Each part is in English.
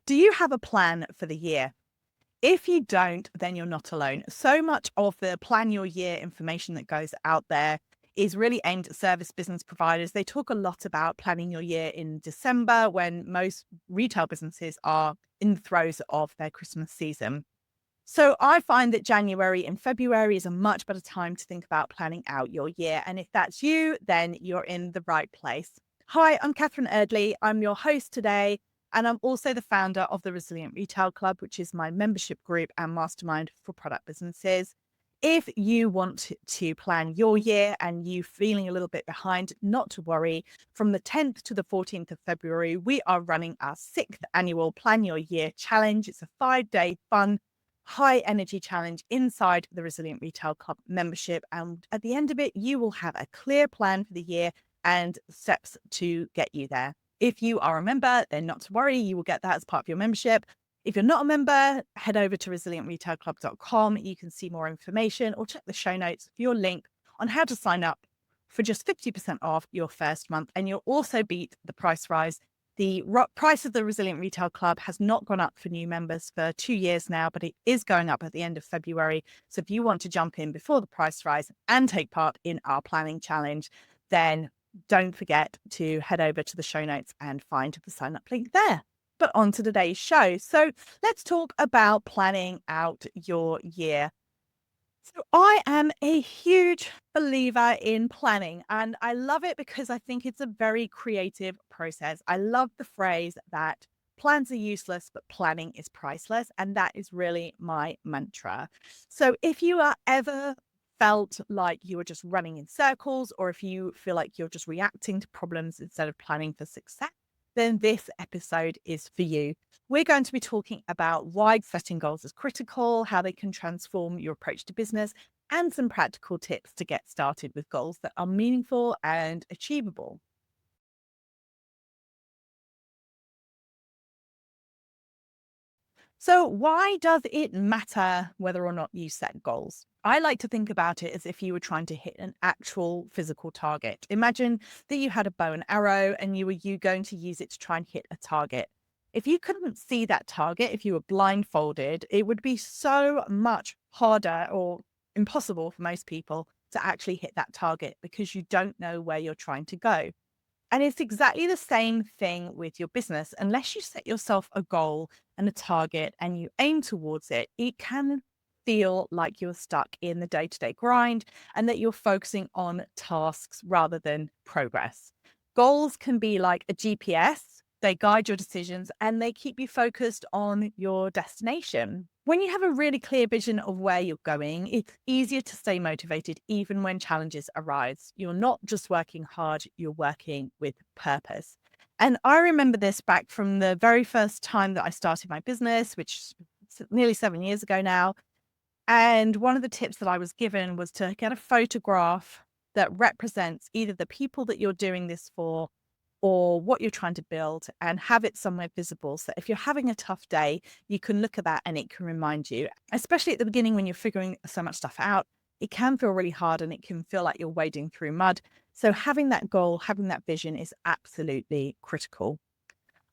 Do you have a plan for the year? If you don't, then you're not alone. So much of the plan your year information that goes out there is really aimed at service business providers. They talk a lot about planning your year in December when most retail businesses are in the throes of their Christmas season. So I find that January and February is a much better time to think about planning out your year. And if that's you, then you're in the right place. Hi, I'm Catherine Erdley. I'm your host today. And I'm also the founder of the Resilient Retail Club, which is my membership group and mastermind for product businesses. If you want to plan your year and you feeling a little bit behind, not to worry. From the 10th to the 14th of February, we are running our 6th annual Plan Your Year Challenge. It's a 5-day fun high energy challenge inside the Resilient Retail Club membership. And at the end of it, you will have a clear plan for the year and steps to get you there. If you are a member, then not to worry, you will get that as part of your membership. If you're not a member, head over to resilientretailclub.com. You can see more information or check the show notes for your link on how to sign up for just 50% off your first month. And you'll also beat the price rise. The price of the Resilient Retail Club has not gone up for new members for 2 years now, but it is going up at the end of February. So if you want to jump in before the price rise and take part in our planning challenge, then don't forget to head over to the show notes and find the sign up link there. But on to today's show. So let's talk about planning out your year. So I am a huge believer in planning, and I love it because I think it's a very creative process. I love the phrase that plans are useless, but planning is priceless. And that is really my mantra. So if you are ever felt like you are just running in circles, or if you feel like you're just reacting to problems instead of planning for success, then this episode is for you. We're going to be talking about why setting goals is critical, how they can transform your approach to business, and some practical tips to get started with goals that are meaningful and achievable. So, why does it matter whether or not you set goals? I like to think about it as if you were trying to hit an actual physical target. Imagine that you had a bow and arrow and you going to use it to try and hit a target. If you couldn't see that target, if you were blindfolded, it would be so much harder or impossible for most people to actually hit that target because you don't know where you're trying to go. And it's exactly the same thing with your business. Unless you set yourself a goal and a target and you aim towards it, it can feel like you're stuck in the day-to-day grind and that you're focusing on tasks rather than progress. Goals can be like a GPS. They guide your decisions and they keep you focused on your destination. When you have a really clear vision of where you're going, it's easier to stay motivated even when challenges arise. You're not just working hard, you're working with purpose. And I remember this back from the very first time that I started my business, which is nearly 7 years ago now. And one of the tips that I was given was to get a photograph that represents either the people that you're doing this for or what you're trying to build and have it somewhere visible. So if you're having a tough day, you can look at that and it can remind you, especially at the beginning when you're figuring so much stuff out, it can feel really hard and it can feel like you're wading through mud. So having that goal, having that vision is absolutely critical.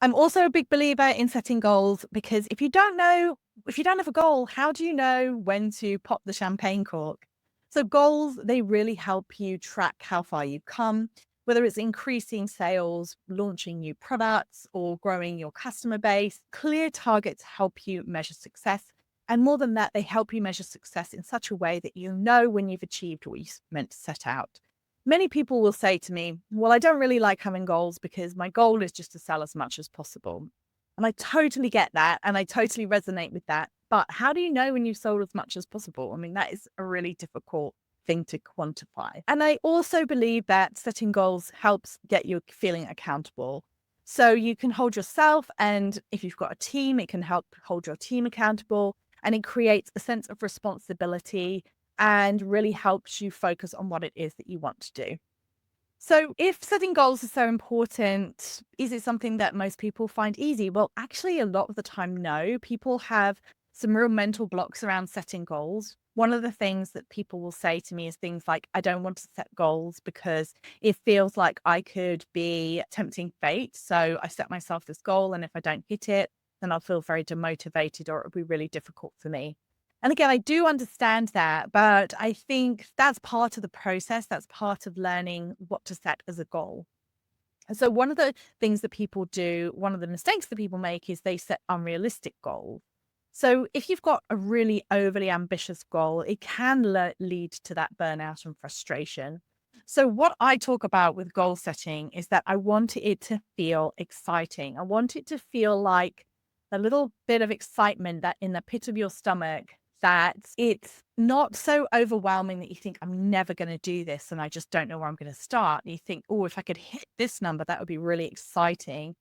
I'm also a big believer in setting goals because if you don't have a goal, how do you know when to pop the champagne cork? So goals, they really help you track how far you've come, whether it's increasing sales, launching new products, or growing your customer base. Clear targets help you measure success. And more than that, they help you measure success in such a way that you know when you've achieved what you meant to set out. Many people will say to me, well, I don't really like having goals because my goal is just to sell as much as possible. And I totally get that. And I totally resonate with that. But how do you know when you've sold as much as possible? I mean, that is a really difficult thing to quantify. And I also believe that setting goals helps get you feeling accountable. So you can hold yourself, and if you've got a team, it can help hold your team accountable, and it creates a sense of responsibility and really helps you focus on what it is that you want to do. So if setting goals is so important, is it something that most people find easy? Well, actually, a lot of the time, no. People have some real mental blocks around setting goals. One of the things that people will say to me is things like, I don't want to set goals because it feels like I could be tempting fate. So I set myself this goal, and if I don't hit it, then I'll feel very demotivated or it'll be really difficult for me. And again, I do understand that, but I think that's part of the process. That's part of learning what to set as a goal. And so one of the things that people do, one of the mistakes that people make is they set unrealistic goals. So if you've got a really overly ambitious goal, it can lead to that burnout and frustration. So what I talk about with goal setting is that I want it to feel exciting. I want it to feel like a little bit of excitement that in the pit of your stomach, that it's not so overwhelming that you think, I'm never going to do this and I just don't know where I'm going to start. And you think, oh, if I could hit this number, that would be really exciting.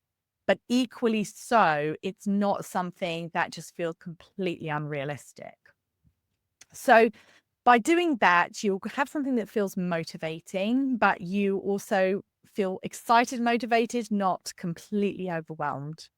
But equally so, it's not something that just feels completely unrealistic. So by doing that, you'll have something that feels motivating, but you also feel excited, motivated, not completely overwhelmed.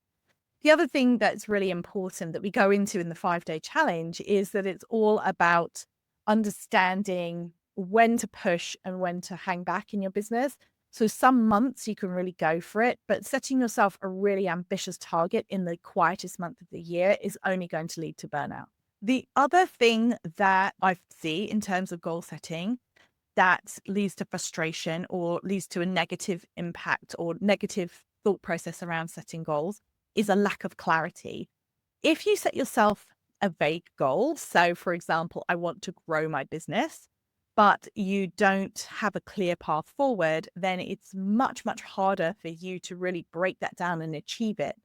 The other thing that's really important that we go into in the 5-day challenge is that it's all about understanding when to push and when to hang back in your business. So some months you can really go for it, but setting yourself a really ambitious target in the quietest month of the year is only going to lead to burnout. The other thing that I see in terms of goal setting that leads to frustration or leads to a negative impact or negative thought process around setting goals is a lack of clarity. If you set yourself a vague goal, so for example, I want to grow my business, but you don't have a clear path forward, then it's much, much harder for you to really break that down and achieve it.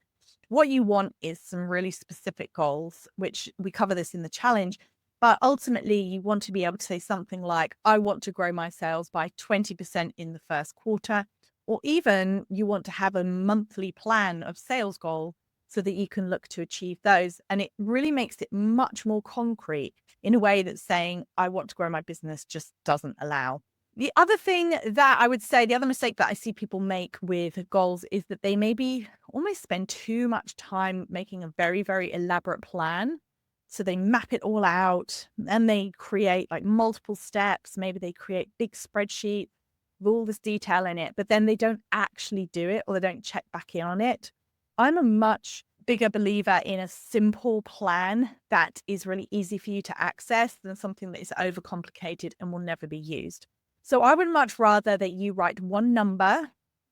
What you want is some really specific goals, which we cover this in the challenge. But ultimately, you want to be able to say something like, I want to grow my sales by 20% in the first quarter, or even you want to have a monthly plan of sales goal so that you can look to achieve those. And it really makes it much more concrete in a way that's saying, I want to grow my business just doesn't allow. The other thing that I would say, the other mistake that I see people make with goals is that they maybe almost spend too much time making a very, very elaborate plan. So they map it all out and they create like multiple steps. Maybe they create big spreadsheets with all this detail in it, but then they don't actually do it or they don't check back in on it. I'm a much bigger believer in a simple plan that is really easy for you to access than something that is overcomplicated and will never be used. So I would much rather that you write one number,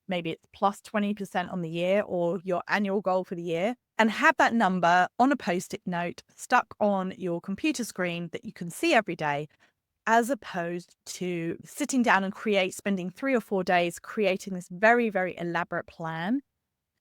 maybe it's plus 20% on the year or your annual goal for the year, and have that number on a Post-it note stuck on your computer screen that you can see every day, as opposed to sitting down and spending 3 or 4 days creating this very, very elaborate plan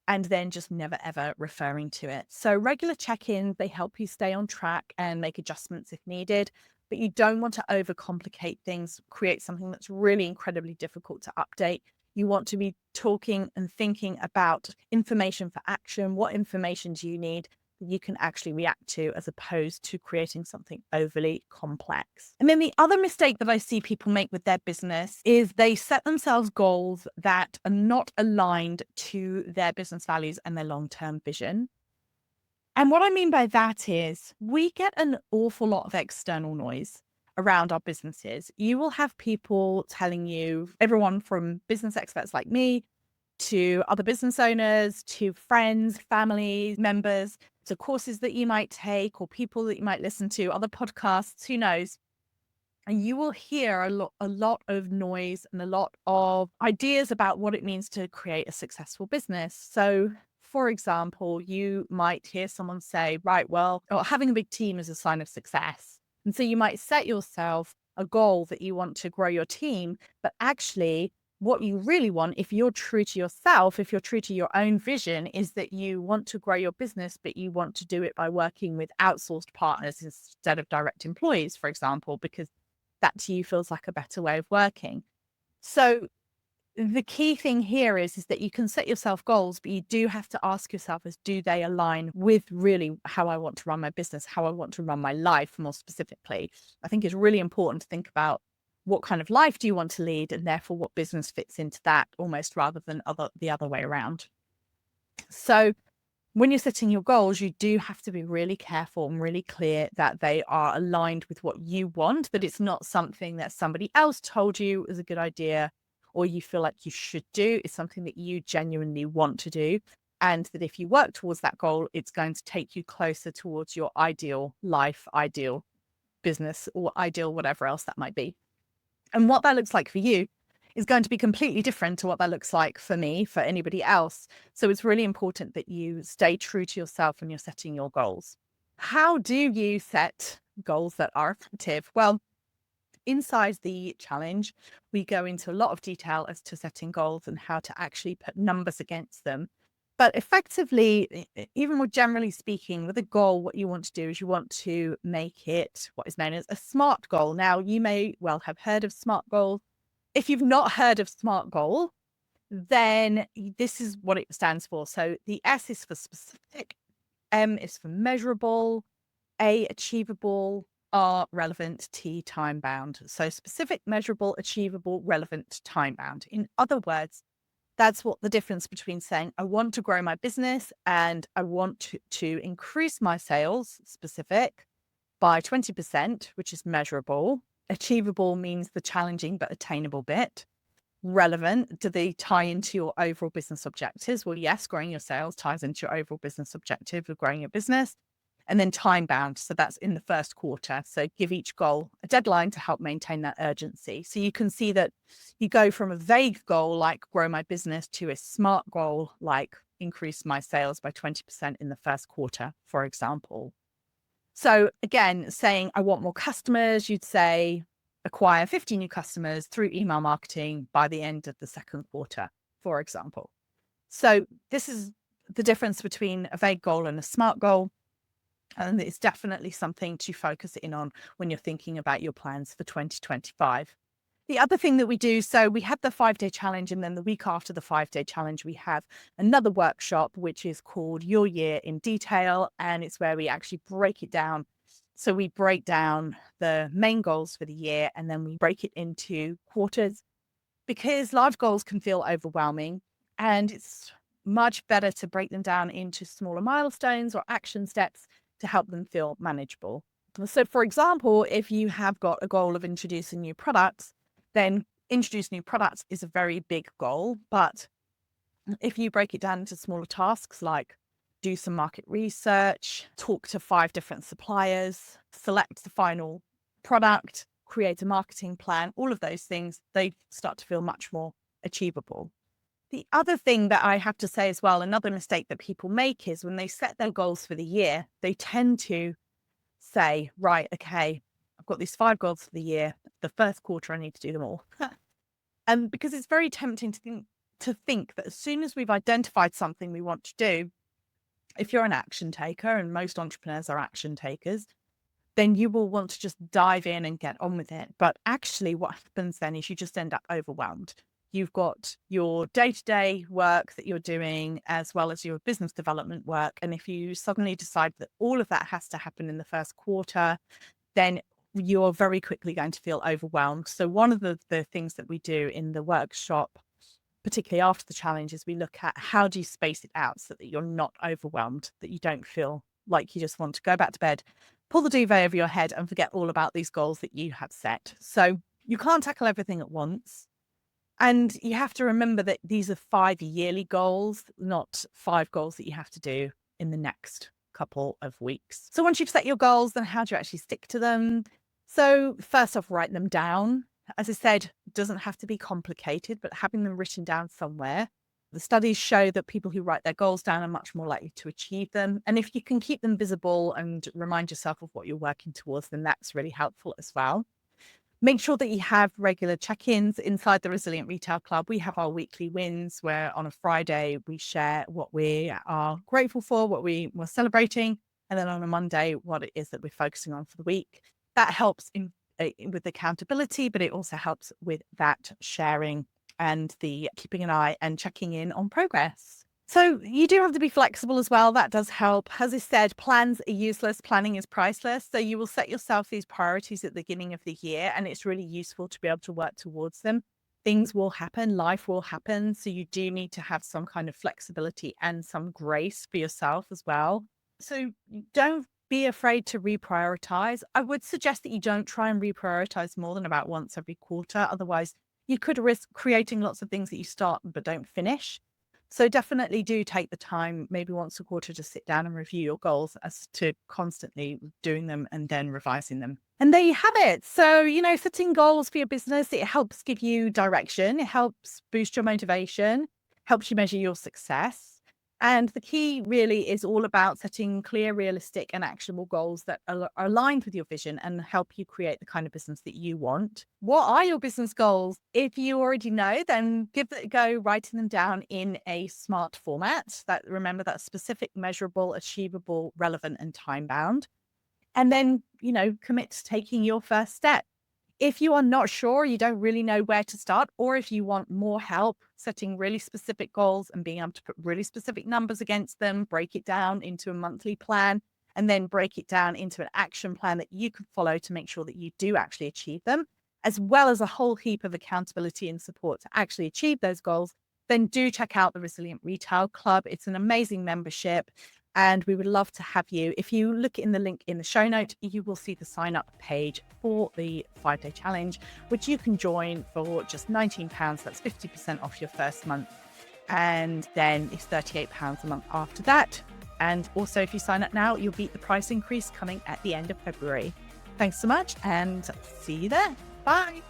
and then just never, ever referring to it. So regular check-ins, they help you stay on track and make adjustments if needed, but you don't want to overcomplicate things, create something that's really incredibly difficult to update. You want to be talking and thinking about information for action. What information do you need that you can actually react to, as opposed to creating something overly complex? And then the other mistake that I see people make with their business is they set themselves goals that are not aligned to their business values and their long-term vision. And what I mean by that is we get an awful lot of external noise around our businesses. You will have people telling you, everyone from business experts like me to other business owners, to friends, family members, to courses that you might take or people that you might listen to, other podcasts, who knows? And you will hear a lot of noise and a lot of ideas about what it means to create a successful business. So for example, you might hear someone say, right, well, having a big team is a sign of success. And so you might set yourself a goal that you want to grow your team, but actually what you really want, if you're true to yourself, if you're true to your own vision, is that you want to grow your business, but you want to do it by working with outsourced partners instead of direct employees, for example, because that to you feels like a better way of working. So the key thing here is that you can set yourself goals, but you do have to ask yourself do they align with really how I want to run my business, how I want to run my life more specifically. I think it's really important to think about what kind of life do you want to lead, and therefore what business fits into that, almost rather than the other way around. So when you're setting your goals, you do have to be really careful and really clear that they are aligned with what you want, that it's not something that somebody else told you is a good idea or you feel like you should do. It's something that you genuinely want to do. And that if you work towards that goal, it's going to take you closer towards your ideal life, ideal business, or ideal whatever else that might be. And what that looks like for you is going to be completely different to what that looks like for me, for anybody else. So it's really important that you stay true to yourself when you're setting your goals. How do you set goals that are effective? Well, inside the challenge, we go into a lot of detail as to setting goals and how to actually put numbers against them. But effectively, even more generally speaking, with a goal, what you want to do is you want to make it what is known as a SMART goal. Now, you may well have heard of SMART goals. If you've not heard of SMART goal, then this is what it stands for. So the S is for specific, M is for measurable, A, achievable, R, relevant, T, time bound. So specific, measurable, achievable, relevant, time bound. In other words, that's what the difference between saying, I want to grow my business and I want to increase my sales, specific, by 20%, which is measurable. Achievable means the challenging but attainable bit. Relevant, do they tie into your overall business objectives? Well, yes, growing your sales ties into your overall business objective of growing your business. And then time bound. So that's in the first quarter. So give each goal a deadline to help maintain that urgency. So you can see that you go from a vague goal like grow my business to a SMART goal like increase my sales by 20% in the first quarter, for example. So again, saying I want more customers, you'd say acquire 50 new customers through email marketing by the end of the second quarter, for example. So this is the difference between a vague goal and a SMART goal. And it's definitely something to focus in on when you're thinking about your plans for 2025. The other thing that we do, so we have the 5-day challenge, and then the week after the 5-day challenge, we have another workshop, which is called Your Year in Detail. And it's where we actually break it down. So we break down the main goals for the year, and then we break it into quarters because large goals can feel overwhelming. And it's much better to break them down into smaller milestones or action steps to help them feel manageable. So, for example, if you have got a goal of introducing new products, then introduce new products is a very big goal. But if you break it down into smaller tasks like do some market research, talk to 5 different suppliers, select the final product, create a marketing plan, all of those things, they start to feel much more achievable. The other thing that I have to say as well, another mistake that people make is when they set their goals for the year, they tend to say, right, okay, I've got these 5 goals for the year. The first quarter, I need to do them all. And because it's very tempting to think that as soon as we've identified something we want to do, if you're an action taker, and most entrepreneurs are action takers, then you will want to just dive in and get on with it. But actually what happens then is you just end up overwhelmed. You've got your day-to-day work that you're doing as well as your business development work. And if you suddenly decide that all of that has to happen in the first quarter, then you're very quickly going to feel overwhelmed. So one of the things that we do in the workshop, particularly after the challenge, is we look at how do you space it out so that you're not overwhelmed, that you don't feel like you just want to go back to bed, pull the duvet over your head and forget all about these goals that you have set. So you can't tackle everything at once. And you have to remember that these are 5 yearly goals, not 5 goals that you have to do in the next couple of weeks. So once you've set your goals, then how do you actually stick to them? So first off, write them down. As I said, it doesn't have to be complicated, but having them written down somewhere. The studies show that people who write their goals down are much more likely to achieve them. And if you can keep them visible and remind yourself of what you're working towards, then that's really helpful as well. Make sure that you have regular check-ins inside the Resilient Retail Club. We have our weekly wins where on a Friday we share what we are grateful for, what we were celebrating, and then on a Monday, what it is that we're focusing on for the week. That helps with accountability, but it also helps with that sharing and the keeping an eye and checking in on progress. So you do have to be flexible as well. That does help. As I said, plans are useless. Planning is priceless. So you will set yourself these priorities at the beginning of the year, and it's really useful to be able to work towards them. Things will happen. Life will happen. So you do need to have some kind of flexibility and some grace for yourself as well. So don't be afraid to reprioritize. I would suggest that you don't try and reprioritize more than about once every quarter. Otherwise, you could risk creating lots of things that you start but don't finish. So definitely do take the time, maybe once a quarter, to sit down and review your goals as to constantly doing them and then revising them. And there you have it. So, setting goals for your business, it helps give you direction. It helps boost your motivation, helps you measure your success. And the key really is all about setting clear, realistic, and actionable goals that are aligned with your vision and help you create the kind of business that you want. What are your business goals? If you already know, then give it a go writing them down in a SMART format. Remember, that's specific, measurable, achievable, relevant, and time bound. And then, commit to taking your first step. If you are not sure, you don't really know where to start, or if you want more help setting really specific goals and being able to put really specific numbers against them, break it down into a monthly plan, and then break it down into an action plan that you can follow to make sure that you do actually achieve them, as well as a whole heap of accountability and support to actually achieve those goals, then do check out the Resilient Retail Club. It's an amazing membership. And we would love to have you. If you look in the link in the show note, you will see the sign up page for the 5-day challenge, which you can join for just £19. That's 50% off your first month. And then it's £38 a month after that. And also, if you sign up now, you'll beat the price increase coming at the end of February. Thanks so much and see you there. Bye.